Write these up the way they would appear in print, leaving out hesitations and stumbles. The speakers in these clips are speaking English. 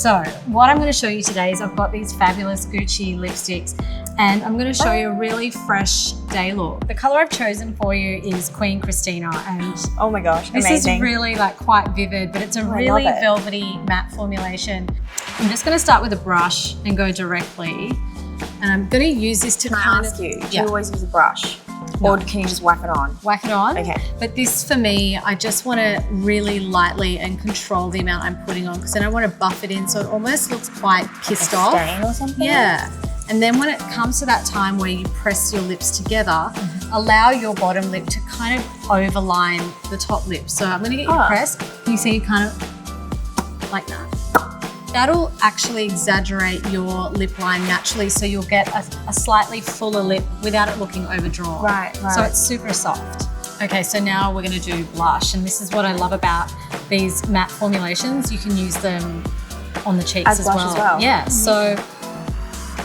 So what I'm going to show you today is I've got these fabulous Gucci lipsticks and I'm going to show you a really fresh day look. The color I've chosen for you is Queen Christina, and oh my gosh, this amazing. is really like quite vivid, but it's a really velvety matte formulation. I'm just going to start with a brush and go directly, and I'm going to use this to kind of... do you always use a brush? Or can you just whack it on? Whack it on. Okay. But this, for me, I just want to really lightly and control the amount I'm putting on, because then I want to buff it in so it almost looks quite kissed off. Like a stain or something? Yeah. And then when it comes to that time where you press your lips together, allow your bottom lip to kind of overline the top lip. So I'm going to get you to press. You see kind of like that. That'll actually exaggerate your lip line naturally, so you'll get a slightly fuller lip without it looking overdrawn. Right. So it's super soft. Okay, so now we're going to do blush, and this is what I love about these matte formulations. You can use them on the cheeks as well. Yeah, so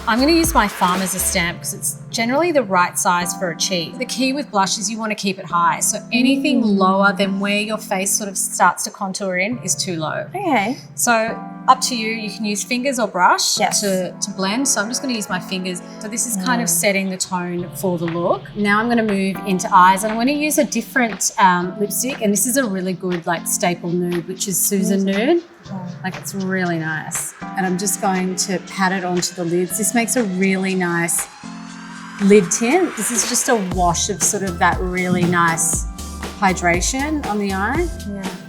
I'm going to use my thumb as a stamp because it's generally the right size for a cheek. The key with blush is you want to keep it high. So anything lower than where your face sort of starts to contour in is too low. Okay. So up to you. You can use fingers or brush to blend. So I'm just going to use my fingers. So this is kind of setting the tone for the look. Now I'm going to move into eyes, and I'm going to use a different lipstick. And this is a really good like staple nude, which is Susan Nude. Like, it's really nice. And I'm just going to pat it onto the lids. This makes a really nice lid tint. This is just a wash of sort of that really nice hydration on the eye. Yeah.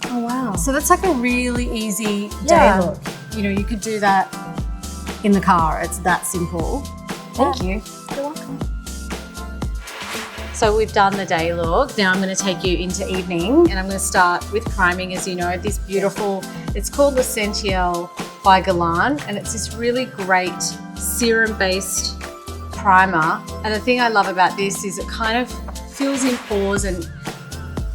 Oh, wow. So that's like a really easy day look. You know, you could do that in the car. It's that simple. Thank you. You're welcome. So we've done the day look. Now I'm going to take you into evening, and I'm going to start with priming. As you know, this beautiful, it's called L'Essentiel by Galan, and it's this really great serum-based primer. And the thing I love about this is it kind of fills in pores and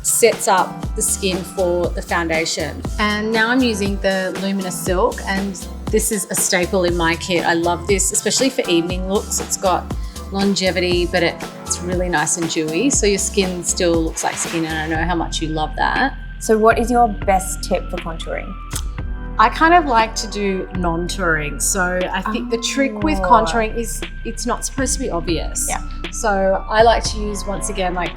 sets up the skin for the foundation. And now I'm using the Luminous Silk, and this is a staple in my kit. I love this, especially for evening looks. It's got longevity, but it's really nice and dewy, so your skin still looks like skin, and I know how much you love that. So what is your best tip for contouring? I kind of like to do non-touring. So I think the trick with contouring is it's not supposed to be obvious. Yeah. So I like to use, once again, like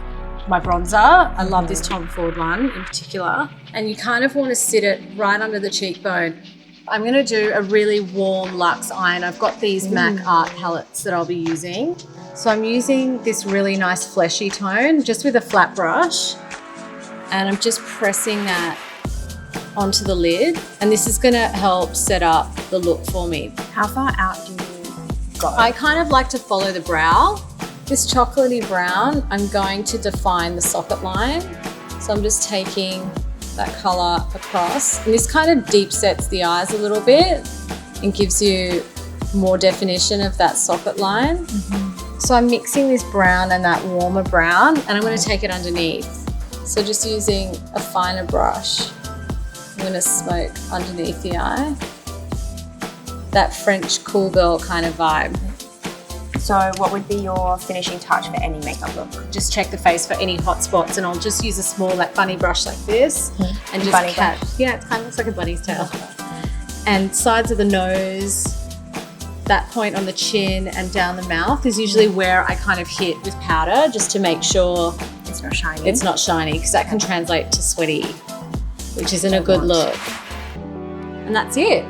my bronzer. I love this Tom Ford one in particular. And you kind of want to sit it right under the cheekbone. I'm going to do a really warm luxe eye, and I've got these MAC art palettes that I'll be using. So I'm using this really nice fleshy tone just with a flat brush, and I'm just pressing that onto the lid, and this is going to help set up the look for me. How far out do you go? I kind of like to follow the brow. This chocolatey brown, I'm going to define the socket line. So I'm just taking that color across, and this kind of deep sets the eyes a little bit and gives you more definition of that socket line. So I'm mixing this brown and that warmer brown, and I'm going to take it underneath. So just using a finer brush, I'm going to smoke underneath the eye. That French cool girl kind of vibe. So what would be your finishing touch for any makeup look? Just check the face for any hot spots, and I'll just use a small like bunny brush like this and just catch. Yeah, it kind of looks like a bunny's tail. And sides of the nose, that point on the chin and down the mouth is usually where I kind of hit with powder, just to make sure it's not shiny. It's not shiny, because that can translate to sweaty, which isn't a good look. And that's it.